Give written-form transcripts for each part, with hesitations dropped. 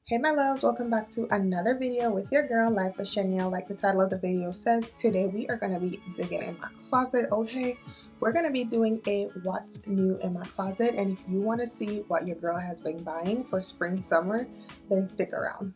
Hey my loves, welcome back to another video with your girl Life with Shanielle. Like the title of the video says, today we are going to be digging in my closet. Okay, we're going to be doing a what's new in my closet, and if you want to see what your girl has been buying for spring summer, then stick around.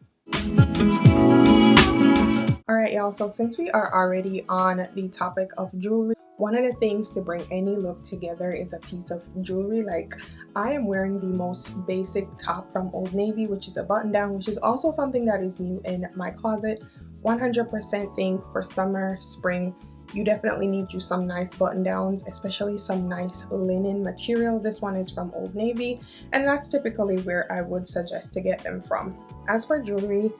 Alright y'all, so since we are already on the topic of jewelry, one of the things to bring any look together is a piece of jewelry. Like, I am wearing the most basic top from Old Navy, which is a button down, which is also something that is new in my closet. 100% think for summer, spring, you definitely need you some nice button downs, especially some nice linen material. This one is from Old Navy, and that's typically where I would suggest to get them from. As for jewelry,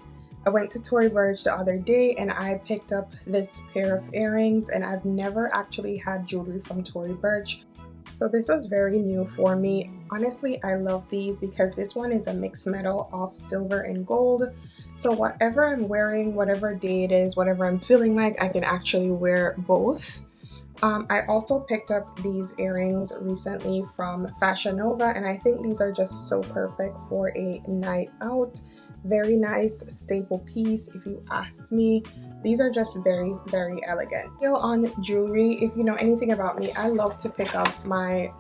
I went to Tory Burch the other day and I picked up this pair of earrings, and I've never actually had jewelry from Tory Burch. So this was very new for me. Honestly, I love these because this one is a mixed metal of silver and gold. So whatever I'm wearing, whatever day it is, whatever I'm feeling like, I can actually wear both. I also picked up these earrings recently from Fashion Nova, and I think these are just so perfect for a night out. Very nice staple piece if you ask me. These are just very, very elegant. Still on jewelry, if you know anything about me, I love to pick up my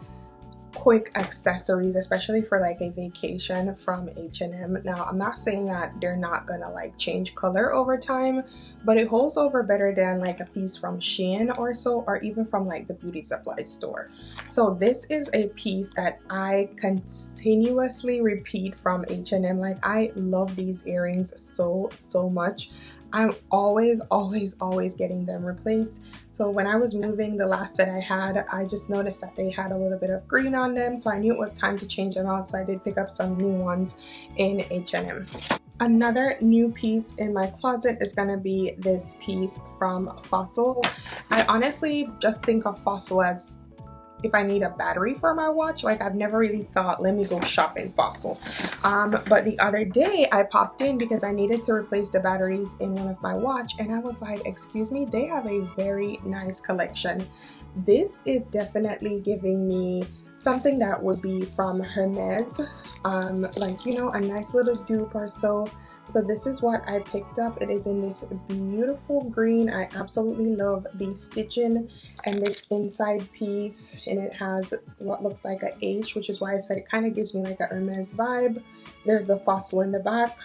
quick accessories, especially for like a vacation, from H&M. Now, I'm not saying that they're not gonna like change color over time, but it holds over better than like a piece from Shein or so, or even from like the beauty supply store. So this is a piece that I continuously repeat from H&M. Like, I love these earrings so much. I'm always getting them replaced. So when I was moving, the last set I had, I just noticed that they had a little bit of green on them, so I knew it was time to change them out, so I did pick up some new ones in H&M. Another new piece in my closet is gonna be this piece from Fossil. I honestly just think of Fossil as if I need a battery for my watch. Like, I've never really thought, let me go shop in Fossil. But the other day I popped in because I needed to replace the batteries in one of my watch, and I was like, excuse me, they have a very nice collection. This is definitely giving me something that would be from Hermes, like, you know, a nice little dupe or so. So this is what I picked up. It is in this beautiful green. I absolutely love the stitching and this inside piece, and it has what looks like a H, which is why I said it kind of gives me like a Hermes vibe. There's a Fossil in the back,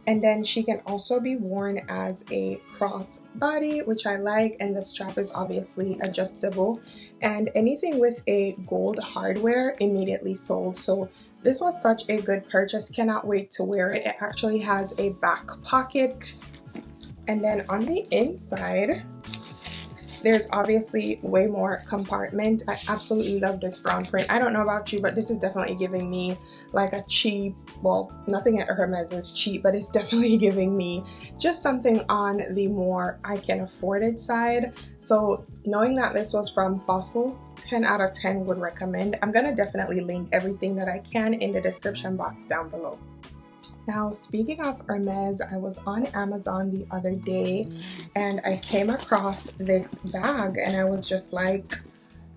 and then she can also be worn as a crossbody, which I like, and the strap is obviously adjustable, and anything with a gold hardware immediately sold. So this was such a good purchase. Cannot wait to wear it. It actually has a back pocket, and then on the inside there's obviously way more compartment. I absolutely love this brown print. I don't know about you, but this is definitely giving me like a cheap, well, nothing at Hermes is cheap, but it's definitely giving me just something on the more I can afford it side. So knowing that this was from Fossil, 10 out of 10 would recommend. I'm gonna definitely link everything that I can in the description box down below. Now, speaking of Hermes, I was on Amazon the other day and I came across this bag, and I was just like,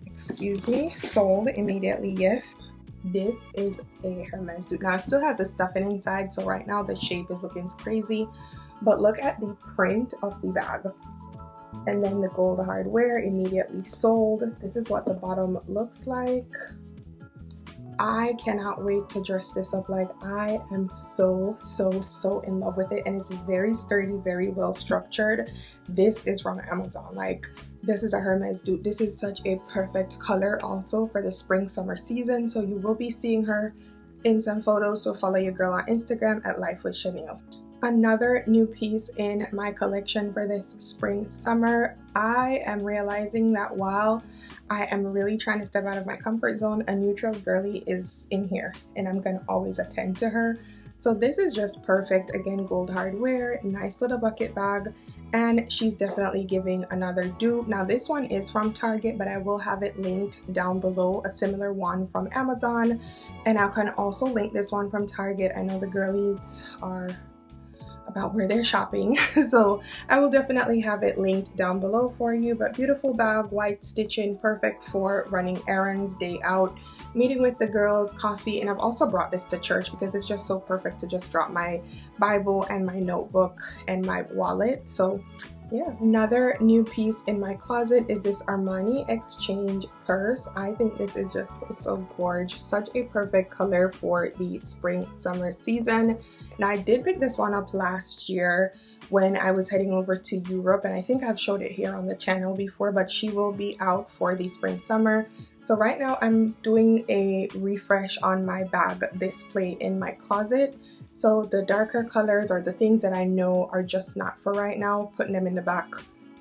excuse me, sold immediately. Yes, this is a Hermes dupe. Now, it still has the stuffing inside, so right now the shape is looking crazy, but look at the print of the bag. And then the gold hardware, immediately sold. This is what the bottom looks like. I cannot wait to dress this up. Like, I am so in love with it, and it's very sturdy, very well structured. This is from Amazon. Like, this is a Hermes dupe. This is such a perfect color also for the spring summer season, so you will be seeing her in some photos. So follow your girl on Instagram at Life with Shanielle. Another new piece in my collection for this spring summer, I am realizing that while I am really trying to step out of my comfort zone, a neutral girly is in here, and I'm gonna always attend to her. So this is just perfect. Again, gold hardware, nice little bucket bag, and she's definitely giving another dupe. Now, this one is from Target, but I will have it linked down below, a similar one from Amazon, and I can also link this one from Target. I know the girlies are a about where they're shopping. So I will definitely have it linked down below for you. But beautiful bag, white stitching, perfect for running errands, day out, meeting with the girls, coffee. And I've also brought this to church because it's just so perfect to just drop my Bible and my notebook and my wallet. So yeah, another new piece in my closet is this Armani Exchange purse. I think this is just so gorgeous, such a perfect color for the spring summer season. Now I did pick this one up last year when I was heading over to Europe, and I think I've showed it here on the channel before, but she will be out for the spring summer. So right now I'm doing a refresh on my bag display in my closet. So the darker colors are the things that I know are just not for right now, putting them in the back,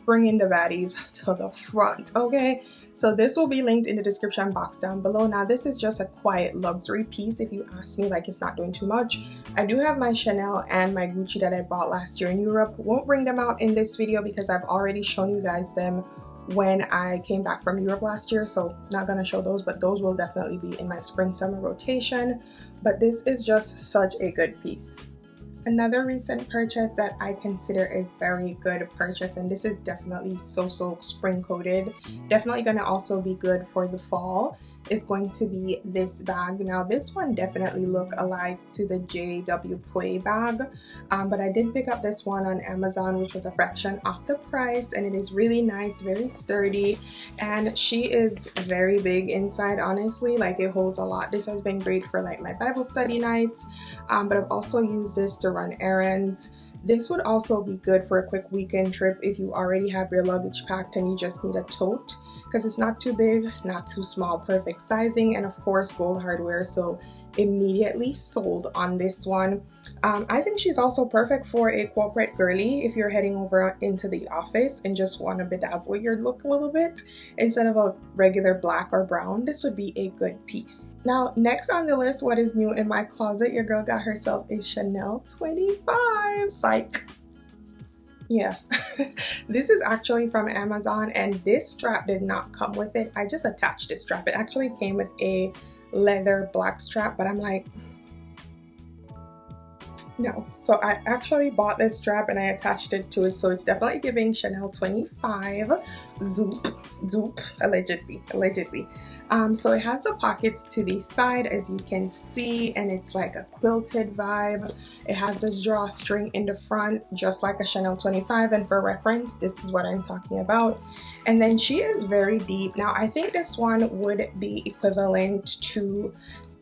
bringing the baddies to the front, okay? So this will be linked in the description box down below. Now this is just a quiet luxury piece if you ask me, like it's not doing too much. I do have my Chanel and my Gucci that I bought last year in Europe. Won't bring them out in this video because I've already shown you guys them when I came back from Europe last year, so not gonna show those, but those will definitely be in my spring summer rotation. But this is just such a good piece. Another recent purchase that I consider a very good purchase, and this is definitely so spring coated, definitely gonna also be good for the fall, is going to be this bag. Now this one definitely look alike to the JW Pui bag, but I did pick up this one on Amazon, which was a fraction off the price, and it is really nice, very sturdy, and she is very big inside. Honestly, like it holds a lot. This has been great for like my Bible study nights, but I've also used this to run errands. This would also be good for a quick weekend trip if you already have your luggage packed and you just need a tote, because it's not too big, not too small, perfect sizing, and of course gold hardware, so immediately sold on this one. I think she's also perfect for a corporate girly if you're heading over into the office and just want to bedazzle your look a little bit instead of a regular black or brown. This would be a good piece. Now next on the list, what is new in my closet? Your girl got herself a Chanel 25. Psych. Yeah. This is actually from Amazon, and this strap did not come with it. I just attached this strap. It actually came with a leather black strap, but I'm like, no. So I actually bought this strap and I attached it to it, so it's definitely giving Chanel 25 zoop allegedly. So it has the pockets to the side, as you can see, and it's like a quilted vibe. It has this drawstring in the front, just like a Chanel 25, and for reference, this is what I'm talking about. And then she is very deep. Now I think this one would be equivalent to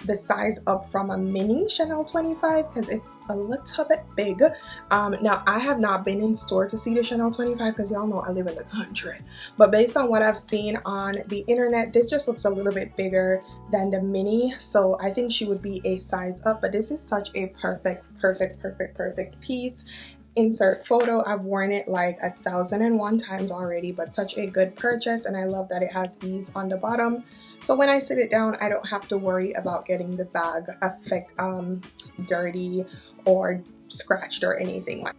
the size up from a mini Chanel 25 because it's a little bit big. Now I have not been in store to see the Chanel 25 because y'all know I live in the country, but based on what I've seen on the internet, this just looks a little bit bigger than the mini, so I think she would be a size up. But this is such a perfect piece. Insert photo. I've worn it like 1,001 times already, but such a good purchase, and I love that it has these on the bottom, so when I sit it down I don't have to worry about getting the bag dirty or scratched or anything like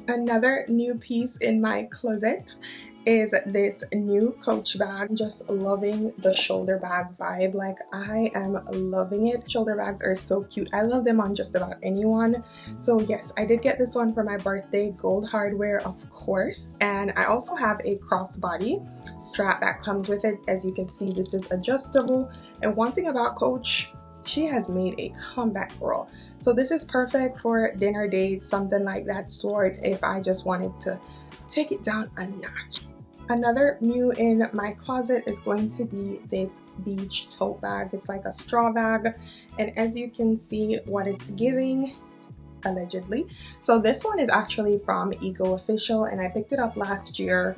that. Another new piece in my closet is this new Coach bag. Just loving the shoulder bag vibe. Like I am loving it. Shoulder bags are so cute. I love them on just about anyone. So yes, I did get this one for my birthday. Gold hardware, of course, and I also have a crossbody strap that comes with it. As you can see, this is adjustable, and one thing about Coach, she has made a comeback, girl. So this is perfect for dinner dates, something like that sort, if I just wanted to take it down a notch. Another new in my closet is going to be this beach tote bag. It's like a straw bag, and as you can see what it's giving, allegedly. So this one is actually from Ego Official, and I picked it up last year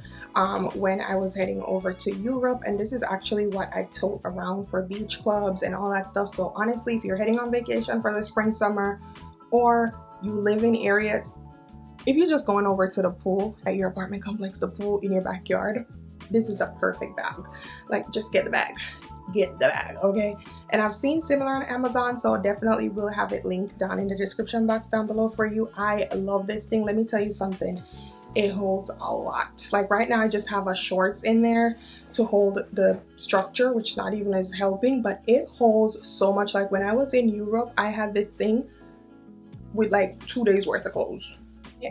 when I was heading over to Europe, and this is actually what I tote around for beach clubs and all that stuff. So honestly, if you're heading on vacation for the spring summer, or you live in areas, if you're just going over to the pool at your apartment complex, the pool in your backyard, this is a perfect bag. Like, just get the bag. Get the bag, okay? And I've seen similar on Amazon, so definitely will have it linked down in the description box down below for you. I love this thing. Let me tell you something. It holds a lot. Like right now I just have a shorts in there to hold the structure, which not even is helping, but it holds so much. Like when I was in Europe, I had this thing with like 2 days worth of clothes.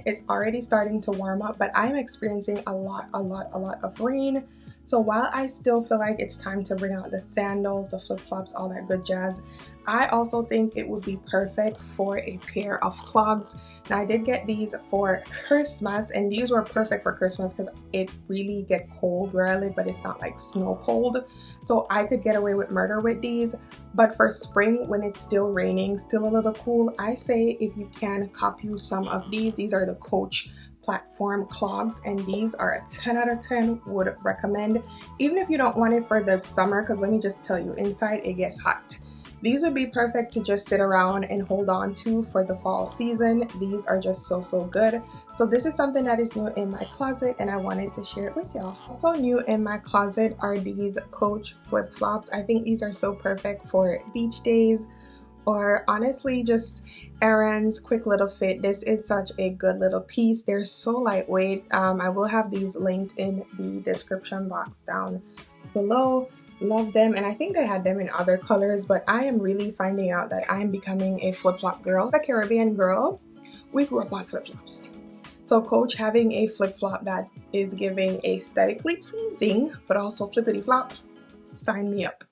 It's already starting to warm up, but I'm experiencing a lot of rain. So while I still feel like it's time to bring out the sandals, the flip-flops, all that good jazz, I also think it would be perfect for a pair of clogs. Now I did get these for Christmas, and these were perfect for Christmas because it really get cold where I live, but it's not like snow cold. So I could get away with murder with these. But for spring, when it's still raining, still a little cool, I say if you can cop you some of these. These are the Coach platform clogs, and these are a 10 out of 10, would recommend. Even if you don't want it for the summer, because let me just tell you, inside it gets hot. These would be perfect to just sit around and hold on to for the fall season. These are just so good. So this is something that is new in my closet, and I wanted to share it with y'all. Also new in my closet are these Coach flip-flops. I think these are so perfect for beach days, or honestly just errands, quick little fit. This is such a good little piece. They're so lightweight. I will have these linked in the description box down below. Love them, and I think they had them in other colors, but I am really finding out that I'm becoming a flip-flop girl. As a Caribbean girl, we grew up on flip-flops. So Coach having a flip-flop that is giving aesthetically pleasing but also flippity-flop, sign me up.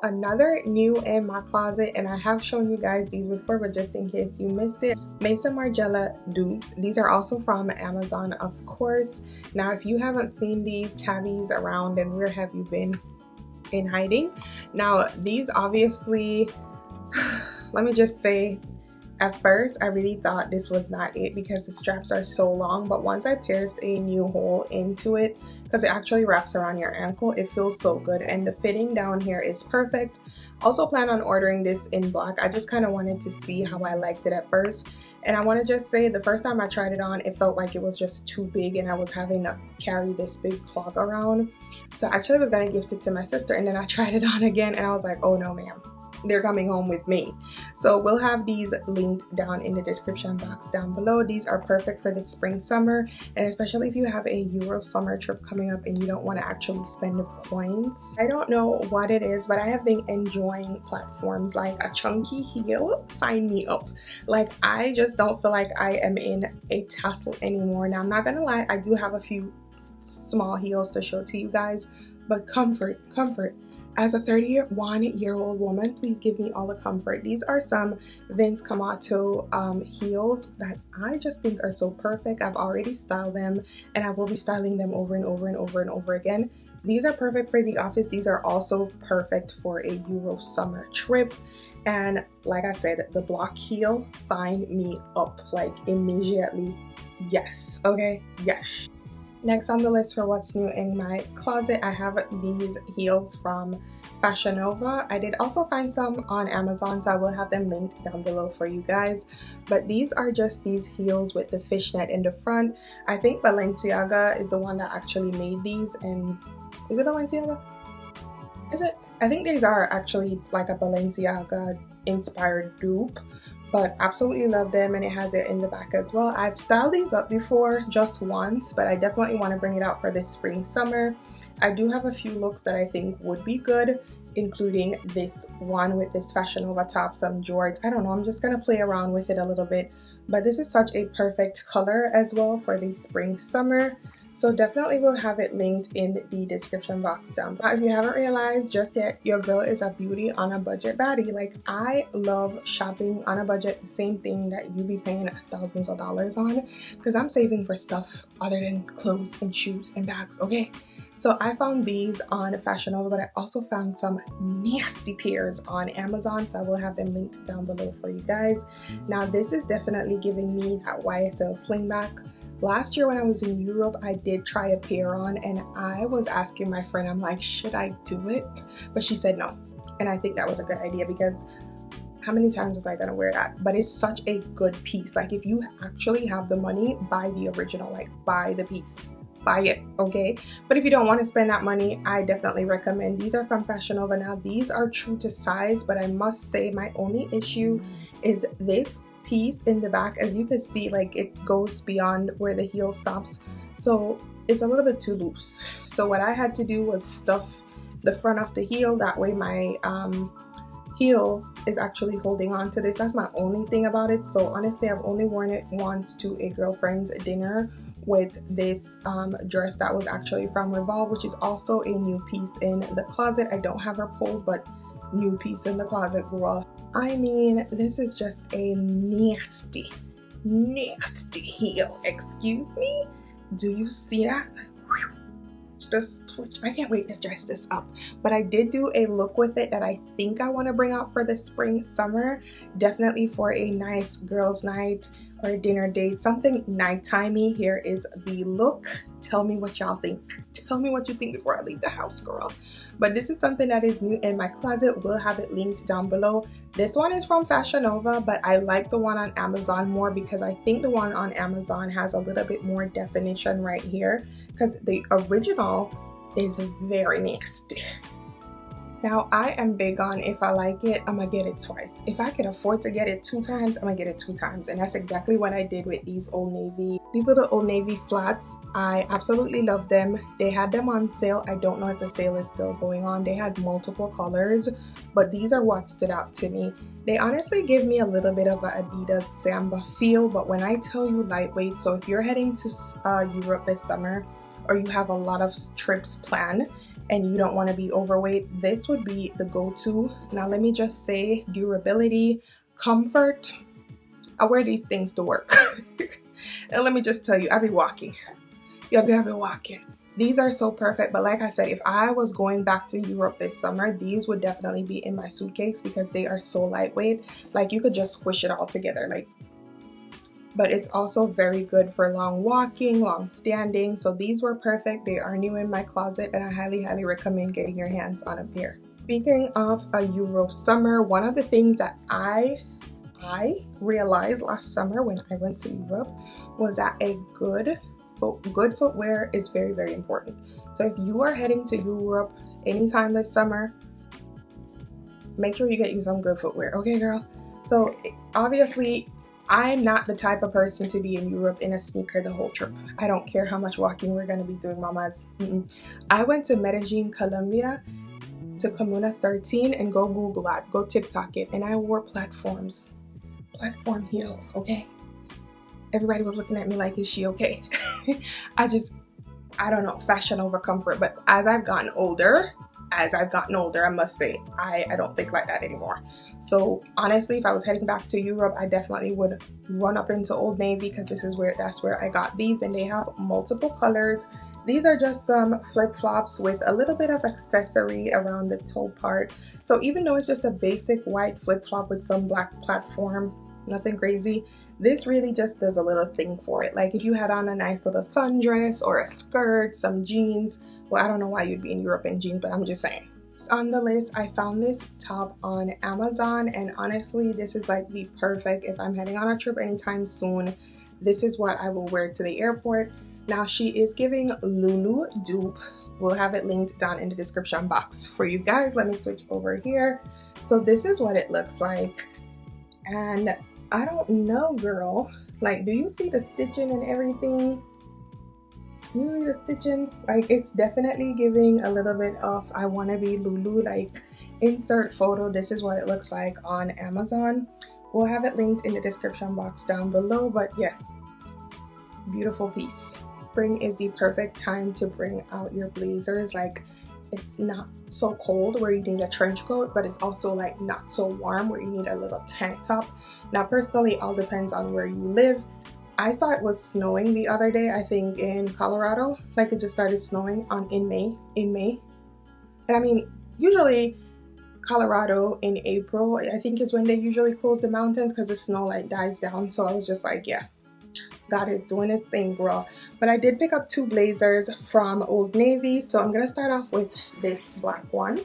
Another new in my closet, and I have shown you guys these before, but just in case you missed it, Maison Margiela dupes. These are also from Amazon, of course. Now if you haven't seen these tabbies around, then where have you been in hiding? Now these obviously, let me just say, at first I really thought this was not it because the straps are so long, but once I pierced a new hole into it, because it actually wraps around your ankle, it feels so good, and the fitting down here is perfect. Also plan on ordering this in black. I just kind of wanted to see how I liked it at first, and I want to just say the first time I tried it on, it felt like it was just too big and I was having to carry this big clog around. So actually I was gonna gift it to my sister, and then I tried it on again and I was like, oh no ma'am, they're coming home with me. So we'll have these linked down in the description box down below. These are perfect for the spring summer, and especially if you have a Euro summer trip coming up and you don't want to actually spend the coins. I don't know what it is, but I have been enjoying platforms like a chunky heel. Sign me up. Like, I just don't feel like I am in a tassel anymore. Now I'm not gonna lie, I do have a few small heels to show to you guys, but comfort. As a 31-year-old woman, please give me all the comfort. These are some Vince Camuto heels that I just think are so perfect. I've already styled them, and I will be styling them over and over again. These are perfect for the office. These are also perfect for a Euro summer trip. And like I said, the block heel, sign me up, like immediately. Yes, okay, yes. Next on the list for what's new in my closet, I have these heels from Fashion Nova. I did also find some on Amazon, so I will have them linked down below for you guys. But these are just these heels with the fishnet in the front. I think Balenciaga is the one that actually made these, and is it Balenciaga? Is it? I think these are actually like a Balenciaga inspired dupe. But absolutely love them, and it has it in the back as well. I've styled these up before just once, but I definitely want to bring it out for this spring summer. I do have a few looks that I think would be good, including this one with this Fashion Nova top, some jorts. I don't know, I'm just gonna play around with it a little bit, but this is such a perfect color as well for the spring summer. So definitely will have it linked in the description box down below. If you haven't realized just yet, your girl is a beauty on a budget baddie. Like, I love shopping on a budget, the same thing that you be paying thousands of dollars on, because I'm saving for stuff other than clothes and shoes and bags, okay? So I found these on Fashion Nova, but I also found some nasty pairs on Amazon, so I will have them linked down below for you guys. Now this is definitely giving me that YSL slingback. Last year when I was in Europe, I did try a pair on, and I was asking my friend, I'm like, should I do it? But she said no. And I think that was a good idea, because how many times was I gonna wear that? But it's such a good piece. Like, if you actually have the money, buy the original, like buy the piece. Buy it, okay? But if you don't want to spend that money, I definitely recommend. These are from Fashion Nova. Now these are true to size, but I must say my only issue is this piece in the back. As you can see, like, it goes beyond where the heel stops, so it's a little bit too loose. So what I had to do was stuff the front of the heel, that way my heel is actually holding on to this. That's my only thing about it. So honestly, I've only worn it once to a girlfriend's dinner with this dress that was actually from Revolve, which is also a new piece in the closet. I don't have her pulled, but new piece in the closet, girl. I mean, this is just a nasty heel. Excuse me? Do you see that? Just twitch. I can't wait to dress this up. But I did do a look with it that I think I want to bring out for the spring summer. Definitely for a nice girls night or a dinner date, something nighttimey. Here is the look. Tell me what y'all think. Tell me what you think before I leave the house, girl. But this is something that is new in my closet. We'll have it linked down below. This one is from Fashion Nova, but I like the one on Amazon more because I think the one on Amazon has a little bit more definition right here, because the original is very nasty. Now, I am big on, if I like it, I'm gonna get it twice. If I can afford to get it 2 times, I'm gonna get it 2 times. And that's exactly what I did with these little Old Navy flats. I absolutely love them. They had them on sale. I don't know if the sale is still going on. They had multiple colors, but these are what stood out to me. They honestly give me a little bit of an Adidas Samba feel, but when I tell you lightweight, so if you're heading to Europe this summer, or you have a lot of trips planned, and you don't want to be overweight, this would be the go-to. Now let me just say, durability, comfort, I wear these things to work. And let me just tell you, I be walking. Yeah, I be walking. These are so perfect, but like I said, if I was going back to Europe this summer, these would definitely be in my suitcase because they are so lightweight. Like, you could just squish it all together, like. But it's also very good for long walking, long standing. So these were perfect. They are new in my closet, and I highly recommend getting your hands on a pair. Speaking of a Euro summer, one of the things that I realized last summer when I went to Europe was that a good footwear is very important. So if you are heading to Europe anytime this summer, make sure you get you some good footwear, okay, girl? So obviously, I'm not the type of person to be in Europe in a sneaker the whole trip. I don't care how much walking we're going to be doing, mamas. I went to Medellin, Colombia, to Comuna 13, and go Google that, go TikTok it, and I wore platform heels, okay? Everybody was looking at me like, is she okay? I don't know, fashion over comfort. But as I've gotten older, I must say, I don't think like that anymore. So honestly, if I was heading back to Europe, I definitely would run up into Old Navy because that's where I got these, and they have multiple colors. These are just some flip-flops with a little bit of accessory around the toe part. So even though it's just a basic white flip-flop with some black platform, nothing crazy, this really just does a little thing for it. Like if you had on a nice little sundress or a skirt, some jeans. Well, I don't know why you'd be in Europe in jeans, but I'm just saying. On the list, I found this top on Amazon, and honestly, this is like the perfect, if I'm heading on a trip anytime soon, this is what I will wear to the airport. Now, she is giving Lulu dupe. We'll have it linked down in the description box for you guys. Let me switch over here. So this is what it looks like, and I don't know, girl, like, do you see the stitching and everything? You see the stitching? Like, it's definitely giving a little bit of I want to be Lulu. Like, insert photo. This is what it looks like on Amazon. We'll have it linked in the description box down below. But yeah, beautiful piece. Spring is the perfect time to bring out your blazers. Like, it's not so cold where you need a trench coat, but it's also like not so warm where you need a little tank top. Now, personally, it all depends on where you live. I saw it was snowing the other day, I think in Colorado. Like, it just started snowing in May. And I mean, usually Colorado in April, I think, is when they usually close the mountains because the snow like dies down. So I was just like, yeah, God is doing his thing, girl. But I did pick up 2 blazers from Old Navy. So I'm gonna start off with this black one.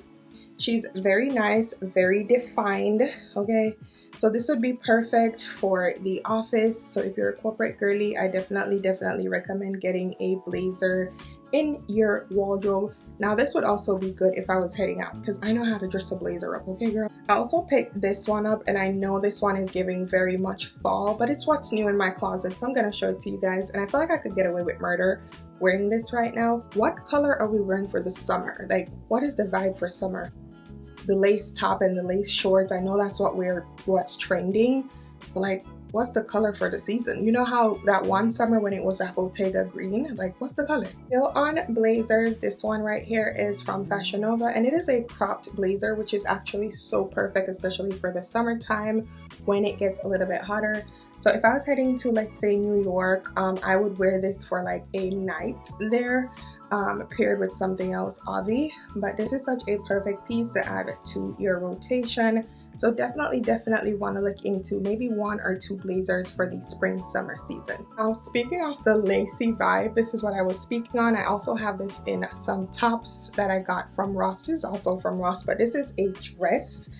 She's very nice, very defined, okay? So this would be perfect for the office. So if you're a corporate girly, I definitely recommend getting a blazer in your wardrobe. Now this would also be good if I was heading out because I know how to dress a blazer up, okay, girl? I also picked this one up, and I know this one is giving very much fall, but it's what's new in my closet, so I'm gonna show it to you guys. And I feel like I could get away with murder wearing this right now. What color are we wearing for the summer? Like, what is the vibe for summer? the lace top and the lace shorts. I know that's what's trending, but like, what's the color for the season? You know how that one summer when it was that Bottega green, like what's the color? Still on blazers, this one right here is from Fashion Nova, and it is a cropped blazer, which is actually so perfect, especially for the summertime when it gets a little bit hotter. So if I was heading to, let's say, New York, I would wear this for like a night there, paired with something else, obvi. But this is such a perfect piece to add to your rotation. So definitely want to look into maybe 1 or 2 blazers for the spring summer season. Now, speaking of the lacy vibe, this is what I was speaking on. I also have this in some tops that I got from Ross. This is also from Ross, but this is a dress.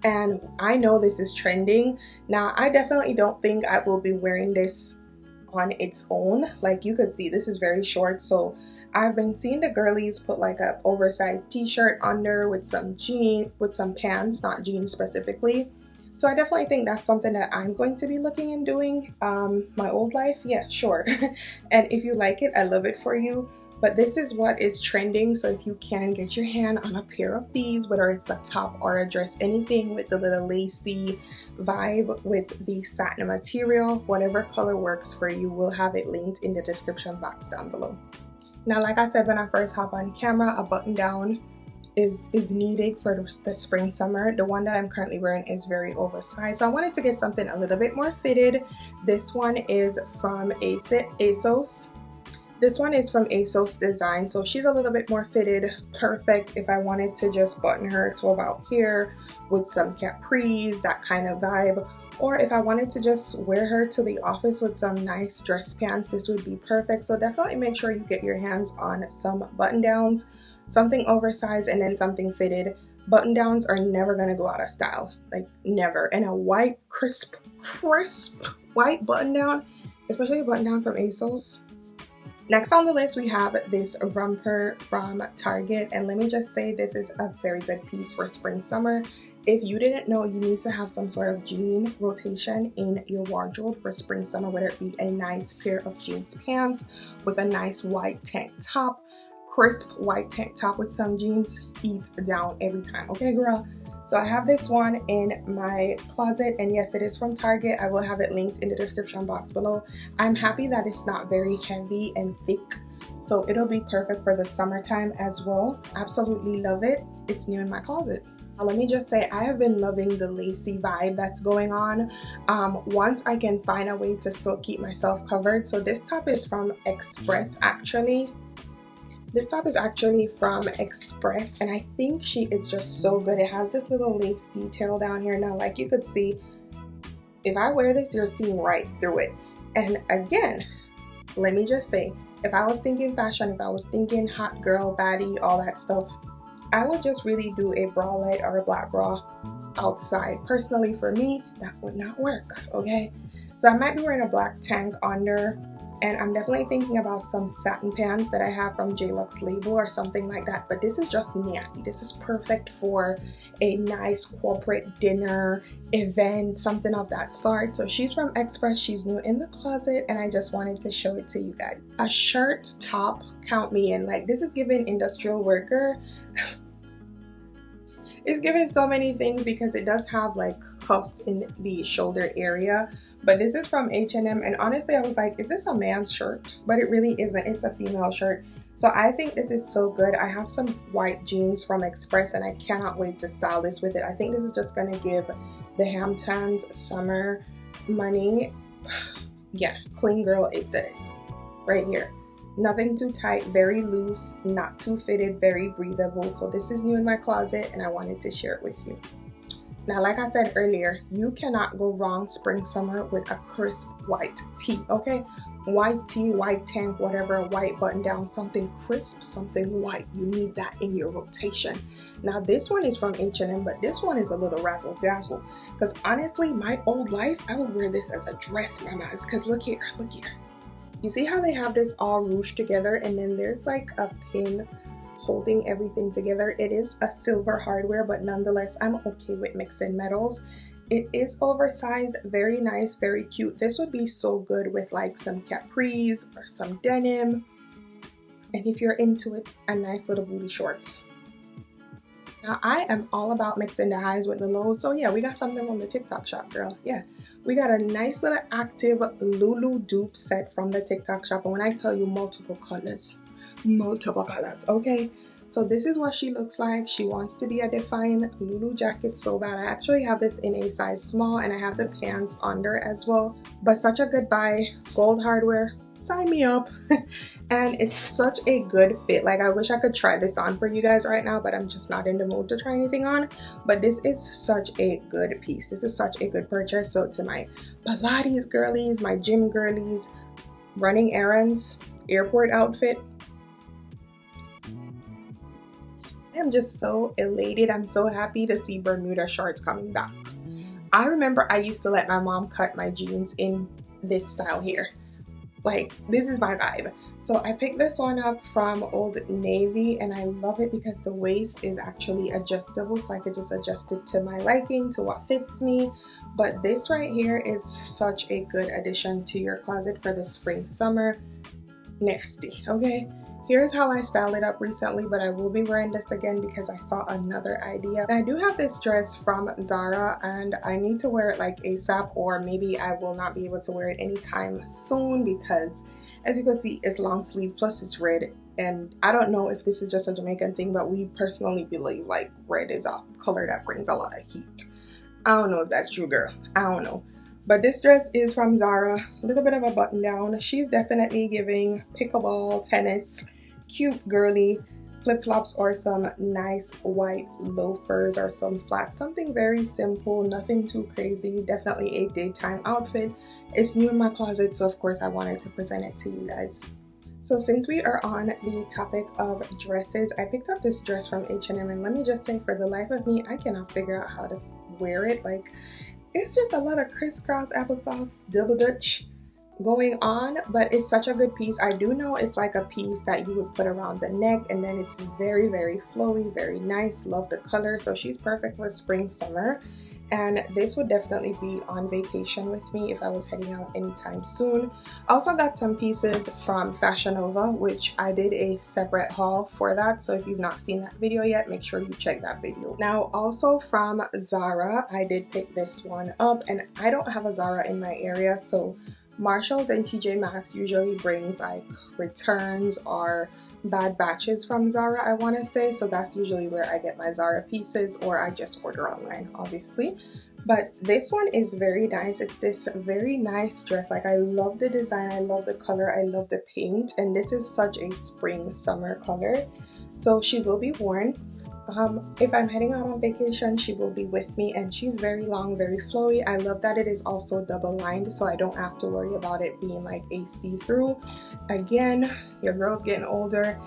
And I know this is trending. Now, I definitely don't think I will be wearing this on its own. Like you could see, this is very short. So I've been seeing the girlies put like a oversized t-shirt under with some jeans, with some pants, not jeans specifically. So I definitely think that's something that I'm going to be looking and doing. My old life, yeah, sure. And if you like it, I love it for you. But this is what is trending. So if you can get your hand on a pair of these, whether it's a top or a dress, anything with the little lacy vibe with the satin material, whatever color works for you, we'll have it linked in the description box down below. Now, like I said, when I first hop on camera, a button down is needed for the spring summer. The one that I'm currently wearing is very oversized, so I wanted to get something a little bit more fitted. This one is from ASOS. This one is from ASOS Design, so she's a little bit more fitted, perfect if I wanted to just button her to about here with some capris, that kind of vibe. Or if I wanted to just wear her to the office with some nice dress pants, this would be perfect. So definitely make sure you get your hands on some button downs, something oversized and then something fitted. Button downs are never gonna go out of style, like never. And a white, crisp white button down, especially a button down from ASOS. Next on the list, we have this romper from Target, and let me just say this is a very good piece for spring summer. If you didn't know, you need to have some sort of jean rotation in your wardrobe for spring summer, whether it be a nice pair of jeans pants with a nice white tank top, crisp white tank top with some jeans, beats down every time, okay girl? So I have this one in my closet, and yes, it is from Target. I will have it linked in the description box below. I'm happy that it's not very heavy and thick, so it'll be perfect for the summertime as well. Absolutely love it. It's new in my closet. Now, let me just say, I have been loving the lacy vibe that's going on. Once I can find a way to still keep myself covered. So this top is from Express actually. This top is actually from Express, and I think she is just so good. It has this little lace detail down here. Now, like you could see, if I wear this, you're seeing right through it. And again, let me just say, if I was thinking fashion, if I was thinking hot girl, baddie, all that stuff, I would just really do a bralette or a black bra outside. Personally, for me, that would not work, okay? So I might be wearing a black tank under, and I'm definitely thinking about some satin pants that I have from JLux Label or something like that. But this is just nasty. This is perfect for a nice corporate dinner event, something of that sort. So she's from Express. She's new in the closet, and I just wanted to show it to you guys. A shirt top, count me in. Like, this is giving industrial worker. It's given so many things because it does have like cuffs in the shoulder area. But this is from H&M, and honestly I was like, is this a man's shirt? But it really isn't. It's a female shirt. So I think this is so good. I have some white jeans from Express, and I cannot wait to style this with it. I think this is just going to give the Hamptons summer money. Yeah, clean girl aesthetic right here. Nothing too tight, very loose, not too fitted, very breathable. So this is new in my closet, and I wanted to share it with you. Now, like I said earlier, you cannot go wrong spring summer with a crisp white tee, okay? White tee, white tank, whatever, a white button down, something crisp, something white. You need that in your rotation. Now, this one is from H&M, but this one is a little razzle dazzle. Because honestly, my old life, I would wear this as a dress, mamas. Because look here, look here. You see how they have this all ruched together, and then there's like a pin holding everything together. It is a silver hardware, but nonetheless, I'm okay with mixing metals. It is oversized, very nice, very cute. This would be so good with like some capris or some denim. And if you're into it, a nice little booty shorts. Now, I am all about mixing the highs with the lows, so yeah, we got something from the TikTok shop, girl. Yeah, we got a nice little active Lulu dupe set from the TikTok shop, and when I tell you multiple colors, okay? So this is what she looks like. She wants to be a defined Lulu jacket so bad. I actually have this in a size small, and I have the pants under as well. But such a good buy. Gold hardware, sign me up. And it's such a good fit. Like, I wish I could try this on for you guys right now, but I'm just not in the mood to try anything on. But this is such a good piece. This is such a good purchase. So to my Pilates girlies, my gym girlies, running errands, airport outfit, I'm just so elated. I'm so happy to see Bermuda shorts coming back. I remember I used to let my mom cut my jeans in this style here. Like, this is my vibe. So I picked this one up from Old Navy, and I love it because the waist is actually adjustable, so I could just adjust it to my liking, to what fits me. But this right here is such a good addition to your closet for the spring summer. Nasty, okay? Here's how I styled it up recently, but I will be wearing this again because I saw another idea. And I do have this dress from Zara, and I need to wear it like ASAP, or maybe I will not be able to wear it anytime soon because, as you can see, it's long sleeve plus it's red. And I don't know if this is just a Jamaican thing, but we personally believe like red is a color that brings a lot of heat. I don't know if that's true, girl. I don't know. But this dress is from Zara. A little bit of a button down. She's definitely giving pickleball, tennis, cute girly flip-flops, or some nice white loafers or some flats. Something very simple, nothing too crazy. Definitely a daytime outfit. It's new in my closet, so of course I wanted to present it to you guys. So since we are on the topic of dresses, I picked up this dress from H&M, and let me just say, for the life of me, I cannot figure out how to wear it. Like, it's just a lot of crisscross applesauce double dutch going on, but it's such a good piece. I do know it's like a piece that you would put around the neck, and then it's very, very flowy, very nice. Love the color. So she's perfect for spring, summer. And this would definitely be on vacation with me if I was heading out anytime soon. I also got some pieces from Fashion Nova, which I did a separate haul for that. So if you've not seen that video yet, make sure you check that video. Now, also from Zara, I did pick this one up, and I don't have a Zara in my area, so Marshalls and TJ Maxx usually brings like returns or bad batches from Zara, I want to say. So that's usually where I get my Zara pieces, or I just order online, obviously. But this one is very nice. It's this very nice dress. Like, I love the design, I love the color, I love the paint, and this is such a spring summer color. So she will be worn. If I'm heading out on vacation, she will be with me, and she's very long, very flowy. I love that it is also double lined, so I don't have to worry about it being like a see-through. Again, your girl's getting older,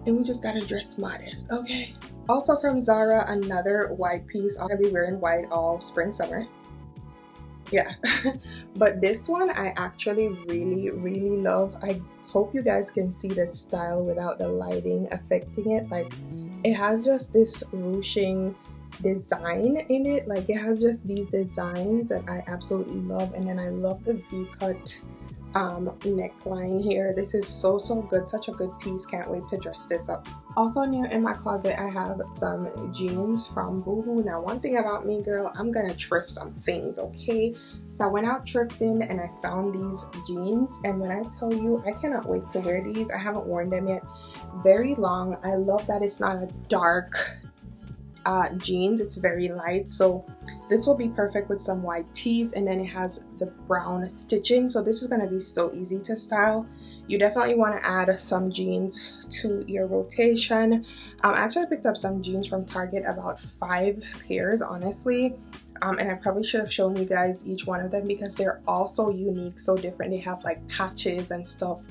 and we just gotta dress modest, okay? Also from Zara, another white piece. I'm gonna be wearing white all spring, summer. Yeah, but this one I actually really, really love. I hope you guys can see the style without the lighting affecting it. Like, it has just this ruching design in it. Like, it has just these designs that I absolutely love. And then I love the V-cut neckline here. This is so good. Such a good piece. Can't wait to dress this up. Also new in my closet, I have some jeans from Boohoo. Now, one thing about me, girl, I'm gonna thrift some things, okay? So I went out thrifting and I found these jeans, and when I tell you, I cannot wait to wear these. I haven't worn them yet. Very long. I love that it's not a dark jeans. It's very light, so this will be perfect with some white tees, and then it has the brown stitching, so this is going to be so easy to style. You definitely want to add some jeans to your rotation. Actually, I picked up some jeans from Target, about 5 pairs, honestly. And I probably should have shown you guys each one of them because they're all so unique, so different. They have like patches and stuff.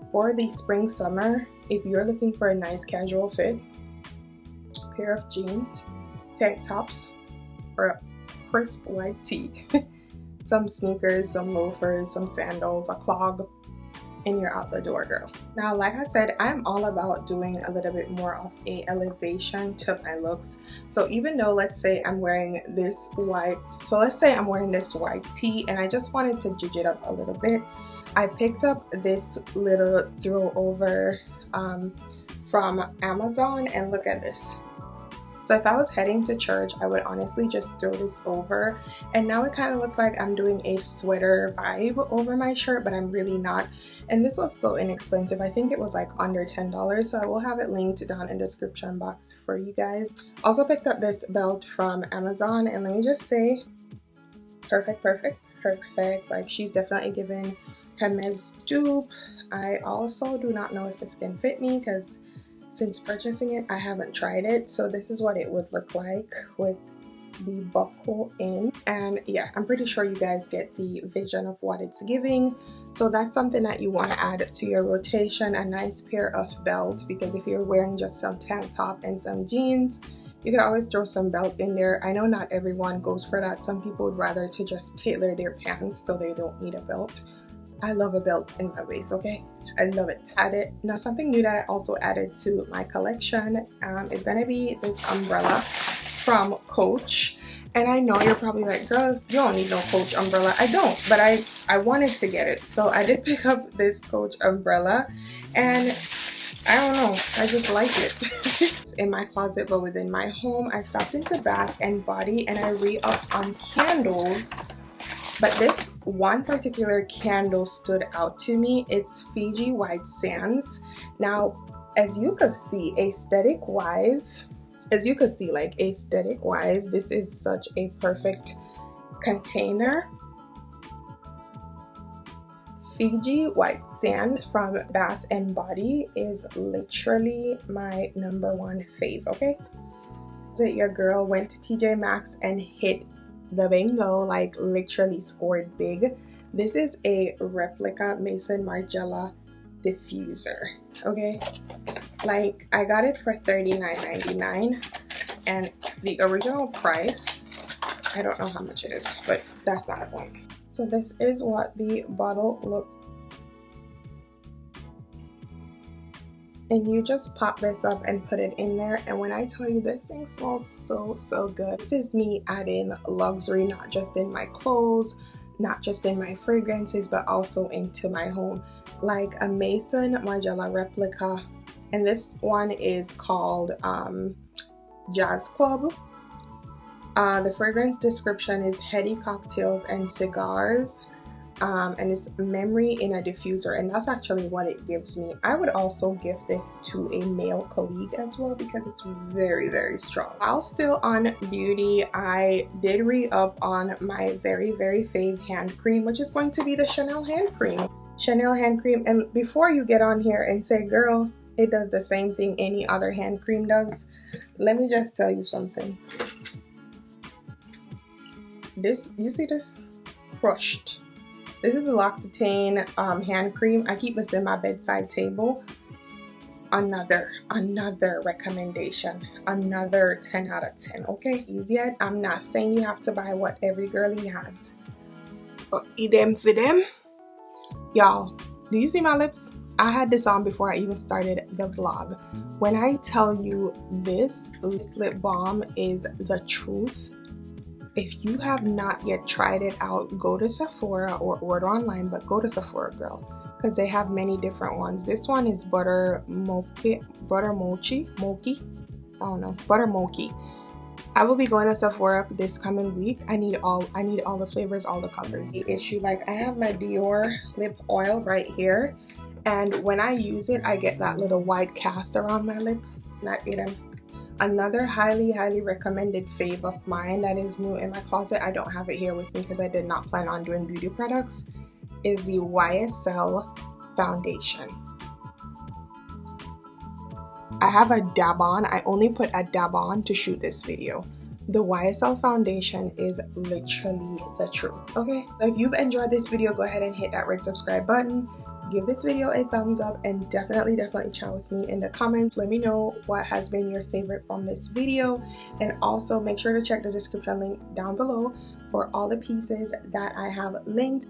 For the spring summer, if you're looking for a nice casual fit, pair of jeans, tank tops, or a crisp white tee, some sneakers, some loafers, some sandals, a clog, and you're out the door, girl. Now, like I said, I'm all about doing a little bit more of a elevation to my looks. So even though, let's say I'm wearing this white, tee and I just wanted to judge it up a little bit, I picked up this little throw over from Amazon, and look at this. So if I was heading to church, I would honestly just throw this over. And now it kind of looks like I'm doing a sweater vibe over my shirt, but I'm really not. And this was so inexpensive. I think it was like under $10. So I will have it linked down in the description box for you guys. Also picked up this belt from Amazon, and let me just say, perfect. Like, she's definitely given Hermes dupe. I also do not know if this can fit me because since purchasing it, I haven't tried it. So this is what it would look like with the buckle in. And yeah, I'm pretty sure you guys get the vision of what it's giving. So that's something that you want to add to your rotation, a nice pair of belts, because if you're wearing just some tank top and some jeans, you can always throw some belt in there. I know not everyone goes for that. Some people would rather to just tailor their pants so they don't need a belt. I love a belt in my waist, okay? I love it. Now something new that I also added to my collection is gonna be this umbrella from Coach. And I know you're probably like, girl, you don't need no Coach umbrella. I don't, but I wanted to get it. So I did pick up this Coach umbrella, and I don't know, I just like it. It's in my closet, but within my home. I stopped into Bath and Body and I re-upped on candles. But this one particular candle stood out to me. It's Fiji White Sands. Now, as you can see, aesthetic wise, this is such a perfect container. Fiji White Sands from Bath and Body is literally my #1 fave, okay? So your girl went to TJ Maxx and hit the bingo, like literally scored big. This is a replica Maison Margiela diffuser, okay? Like, I got it for $39.99, and the original price, I don't know how much it is, but that's not the point. So this is what the bottle looks. And you just pop this up and put it in there, and when I tell you, this thing smells so good. This is me adding luxury, not just in my clothes, not just in my fragrances, but also into my home. Like a Maison Margiela replica, and this one is called Jazz Club. The fragrance description is heady cocktails and cigars, and it's memory in a diffuser, and that's actually what it gives me. I would also give this to a male colleague as well because it's very strong. While still on beauty, I did re-up on my very fave hand cream, which is going to be the Chanel hand cream. And before you get on here and say, girl, it does the same thing any other hand cream does, let me just tell you something. This, you see this? Crushed. This is a L'Occitane hand cream. I keep this in my bedside table. Another recommendation. Another 10 out of 10, okay? Easy yet. I'm not saying you have to buy what every girlie has, but eat them for them. Y'all, do you see my lips? I had this on before I even started the vlog. When I tell you this lip balm is the truth, if you have not yet tried it out, go to Sephora or order online, but go to Sephora, girl, because they have many different ones. This one is butter mochi. I will be going to Sephora this coming week. I need all the flavors, all the colors. The issue, like, I have my Dior lip oil right here, and when I use it, I get that little white cast around my lip. Not eat them. Another highly recommended fave of mine that is new in my closet, I don't have it here with me because I did not plan on doing beauty products, is the YSL foundation. I have a dab on. I only put a dab on to shoot this video. The YSL foundation is literally the truth, okay? So if you've enjoyed this video, go ahead and hit that red subscribe button. Give this video a thumbs up, and definitely chat with me in the comments. Let me know what has been your favorite from this video, and also make sure to check the description link down below for all the pieces that I have linked.